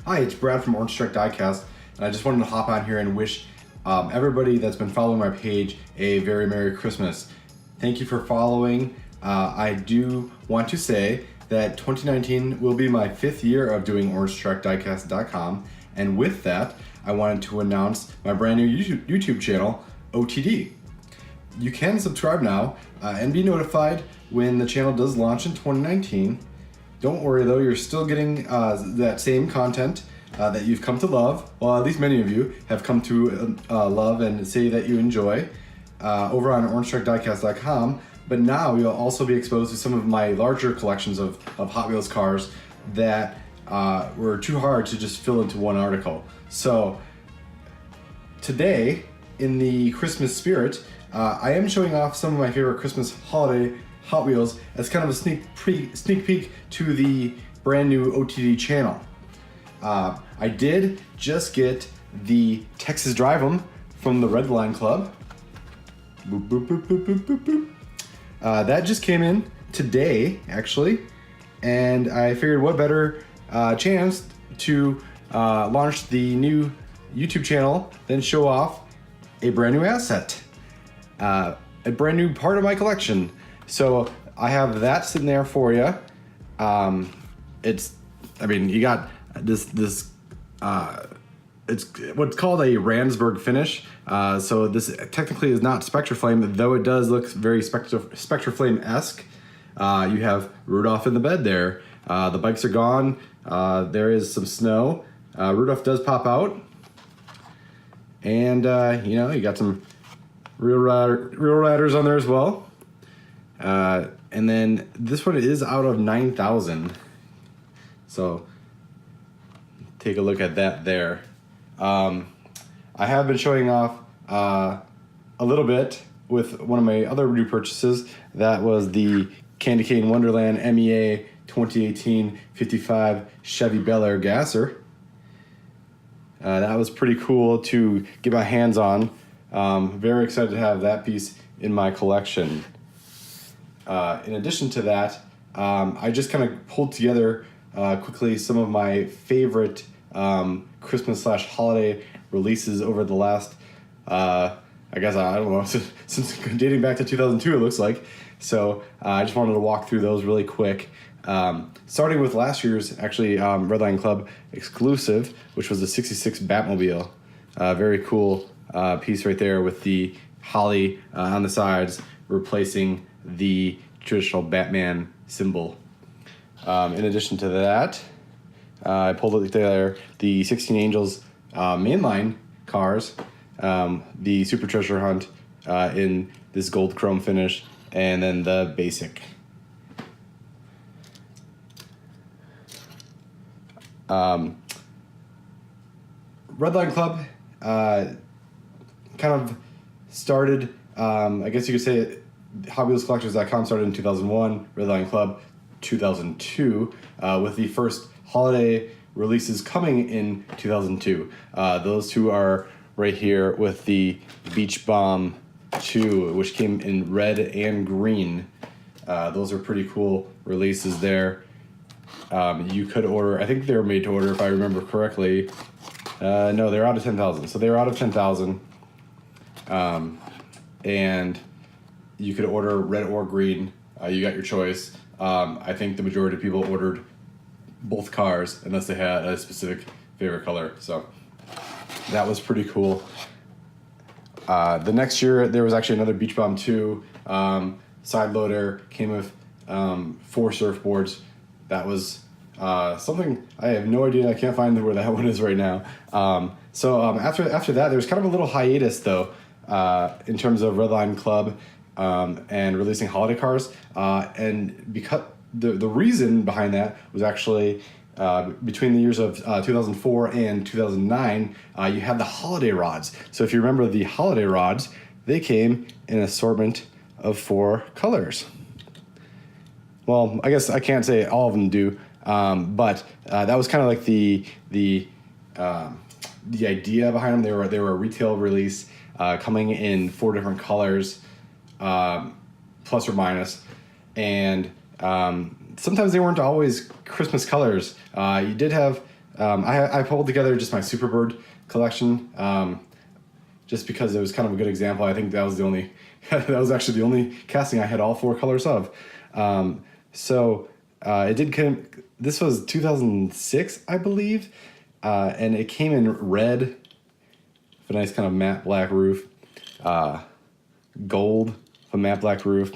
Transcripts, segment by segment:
Hi, it's Brad from Diecast, and I just wanted to hop on here and wish everybody that's been following my page a very Merry Christmas. Thank you for following. I do want to say that 2019 will be my 5th year of doing OrangeTruckDiecast.com, and with that, I wanted to announce my brand new YouTube channel, OTD. You can subscribe now and be notified when the channel does launch in 2019. Don't worry though, you're still getting that same content that you've come to love, well at least many of you have come to love and say that you enjoy over on OrangeTruckDiecast.com, but now you'll also be exposed to some of my larger collections of Hot Wheels cars that were too hard to just fill into one article. So today, in the Christmas spirit, I am showing off some of my favorite Christmas holiday Hot Wheels as kind of a sneak peek to the brand new OTD channel. I did just get the Texas Drive 'em from the Red Line Club. Boop, boop, boop, boop, boop, boop, boop. That just came in today, actually, and I figured what better chance to launch the new YouTube channel than show off a brand new asset, a brand new part of my collection. So I have that sitting there for you. You got this it's what's called a Ransburg finish. So this technically is not Spectraflame, though it does look very Spectraflame-esque. You have Rudolph in the bed there. The bikes are gone. There is some snow. Rudolph does pop out. And, you got some real riders on there as well. And then this one is out of 9,000. So take a look at that there. I have been showing off a little bit with one of my other new purchases. That was the Candy Cane Wonderland MEA 2018 55 Chevy Bel Air Gasser. That was pretty cool to get my hands on. Very excited to have that piece in my collection. In addition to that, I just kind of pulled together quickly some of my favorite Christmas/holiday releases over the last, I don't know, since dating back to 2002 it looks like. So I just wanted to walk through those really quick. Starting with last year's, actually, Redline Club exclusive, which was the 66 Batmobile. Very cool piece right there with the holly on the sides, replacing the traditional Batman symbol. In addition to that, I pulled together the 16 Angels mainline cars, the Super Treasure Hunt in this gold chrome finish, and then the basic. Redline Club kind of started, I guess you could say, HotWheelsCollectors.com started in 2001, Redline Club 2002, with the first holiday releases coming in 2002. Those two are right here with the Beach Bomb 2, which came in red and green. Those are pretty cool releases there. You could order, I think they were made to order if I remember correctly. No, they're out of 10,000. So they were out of 10,000. And you could order red or green. You got your choice. I think the majority of people ordered both cars unless they had a specific favorite color. So that was pretty cool. The next year, there was actually another Beach Bomb 2. Side loader came with 4 surfboards. That was something I have no idea. I can't find where that one is right now. After that, there was kind of a little hiatus though in terms of Redline Club and releasing holiday cars. And because the reason behind that was actually between the years of 2004 and 2009, you had the holiday rods. So if you remember the holiday rods, they came in an assortment of 4 colors. Well, I guess I can't say all of them do, but that was kind of like the idea behind them. They were a retail release coming in 4 different colors, plus or minus, and sometimes they weren't always Christmas colors. You did have I pulled together just my Superbird collection, just because it was kind of a good example. I think that was the only, that was actually the only casting I had all 4 colors of. It did come, this was 2006, I believe, and it came in red, with a nice kind of matte black roof, gold, a matte black roof.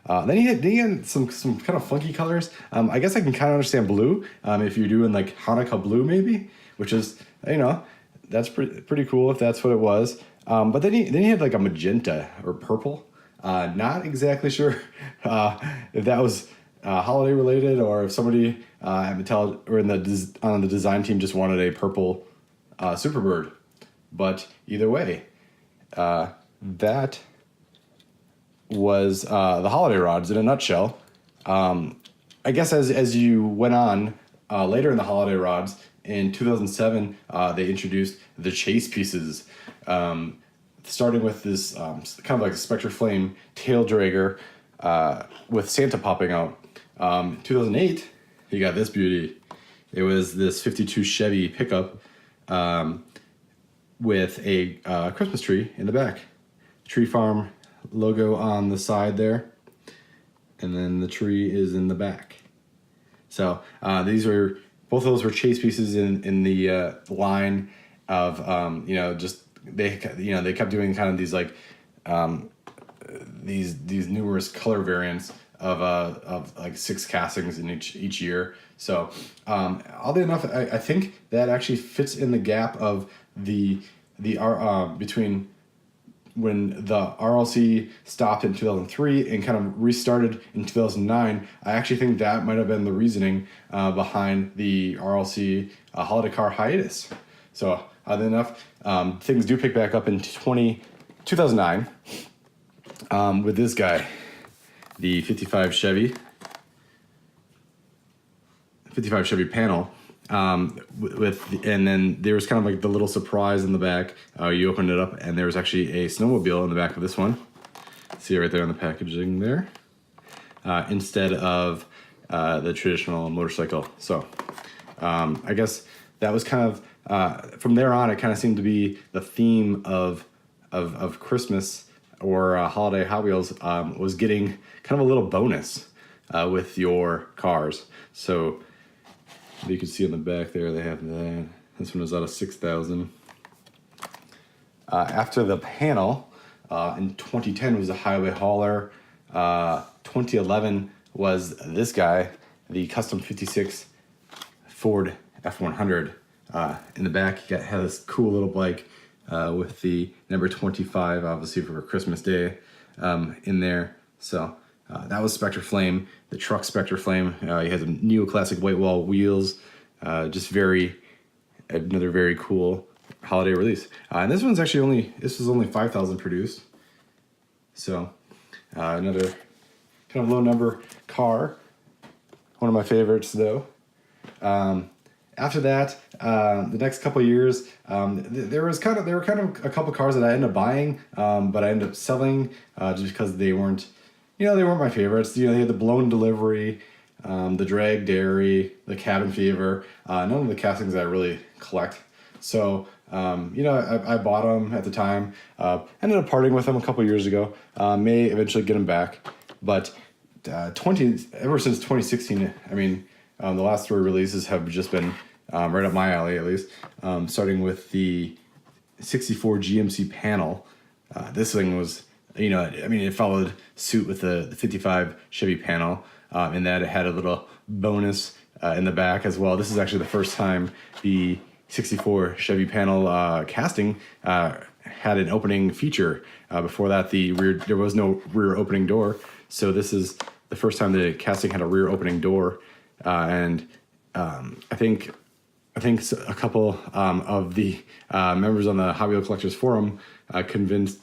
Then he had some kind of funky colors. I guess I can kind of understand blue, if you're doing like Hanukkah blue maybe, which is, that's pretty cool if that's what it was. But then he had like a magenta or purple. Not exactly sure if that was holiday related, or if somebody at Mattel or on the design team just wanted a purple Superbird. But either way, that was the holiday rods in a nutshell. I guess as you went on later in the holiday rods, in 2007, they introduced the chase pieces, starting with this kind of like a Spectre Flame tail dragger with Santa popping out. 2008, you got this beauty. It was this 52 Chevy pickup with a Christmas tree in the back. Tree Farm logo on the side there, and then the tree is in the back. So these were, both of those were chase pieces in the line of just they kept doing kind of these like these numerous color variants of like 6 castings in each year. So oddly enough, I think that actually fits in the gap of the between when the RLC stopped in 2003 and kind of restarted in 2009. I actually think that might have been the reasoning behind the RLC holiday car hiatus. So oddly enough, things do pick back up in 2009 with this guy, the 55 Chevy panel. And then there was kind of like the little surprise in the back. You opened it up and there was actually a snowmobile in the back of this one. See it right there on the packaging there, instead of the traditional motorcycle. So I guess that was kind of from there on, it kind of seemed to be the theme of Christmas or holiday Hot Wheels was getting kind of a little bonus with your cars. So you can see on the back there, they have that. This one was out of 6,000. After the panel, in 2010 was a highway hauler. 2011 was this guy, the custom 56 Ford F100. In the back, he had this cool little bike with the number 25, obviously for Christmas Day, in there. So that was Spectre Flame, the truck Spectre Flame. He has a neoclassic white wall wheels. Just another very cool holiday release. And this one's actually this was only 5,000 produced. So another kind of low number car. One of my favorites though. After that, the next couple of years, there were kind of a couple cars that I ended up buying, but I ended up selling just because they weren't my favorites. They had the blown delivery, the drag dairy, the cabin fever. None of the castings I really collect. So I bought them at the time. Ended up parting with them a couple years ago. May eventually get them back, but ever since 2016, I mean, the last 3 releases have just been right up my alley, at least. Starting with the 64 GMC panel. This thing was, it followed suit with the 55 Chevy panel, in that it had a little bonus in the back as well. This is actually the first time the 64 Chevy panel casting had an opening feature. Before that, there was no rear opening door. So this is the first time the casting had a rear opening door. And I think a couple of the members on the Hot Wheel Collectors Forum convinced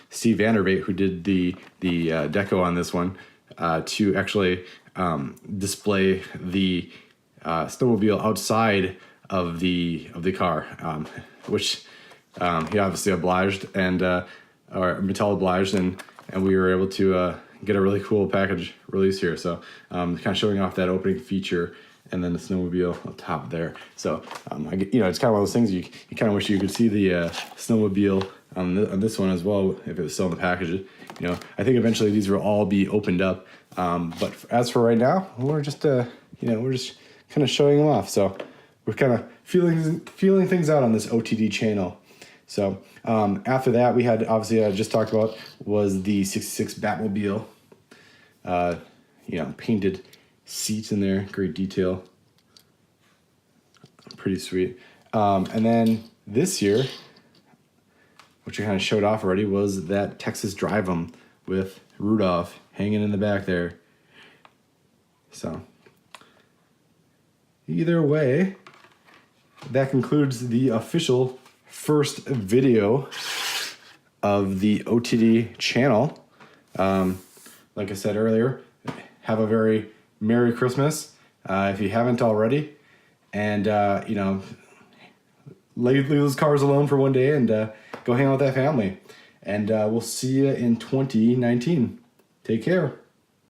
Steve Vandervate, who did the deco on this one, to actually display the snowmobile outside of the car, which he obviously obliged, and or Mattel obliged, and we were able to get a really cool package release here. So kind of showing off that opening feature and then the snowmobile up top there. So, it's kind of one of those things you kind of wish you could see the snowmobile on this one as well if it was still in the package. I think eventually these will all be opened up. But as for right now, we're just we're just kind of showing them off. So we're kind of feeling things out on this OTD channel. So after that, we had, obviously I just talked about, was the 66 Batmobile. Painted seats in there, great detail, pretty sweet. And then this year, which I kind of showed off already, was that Texas Drive 'em with Rudolph hanging in the back there. So either way, that concludes the official first video of the OTD channel. Like I said earlier, have a very Merry Christmas if you haven't already, and leave those cars alone for one day and go hang out with that family. And we'll see you in 2019. Take care.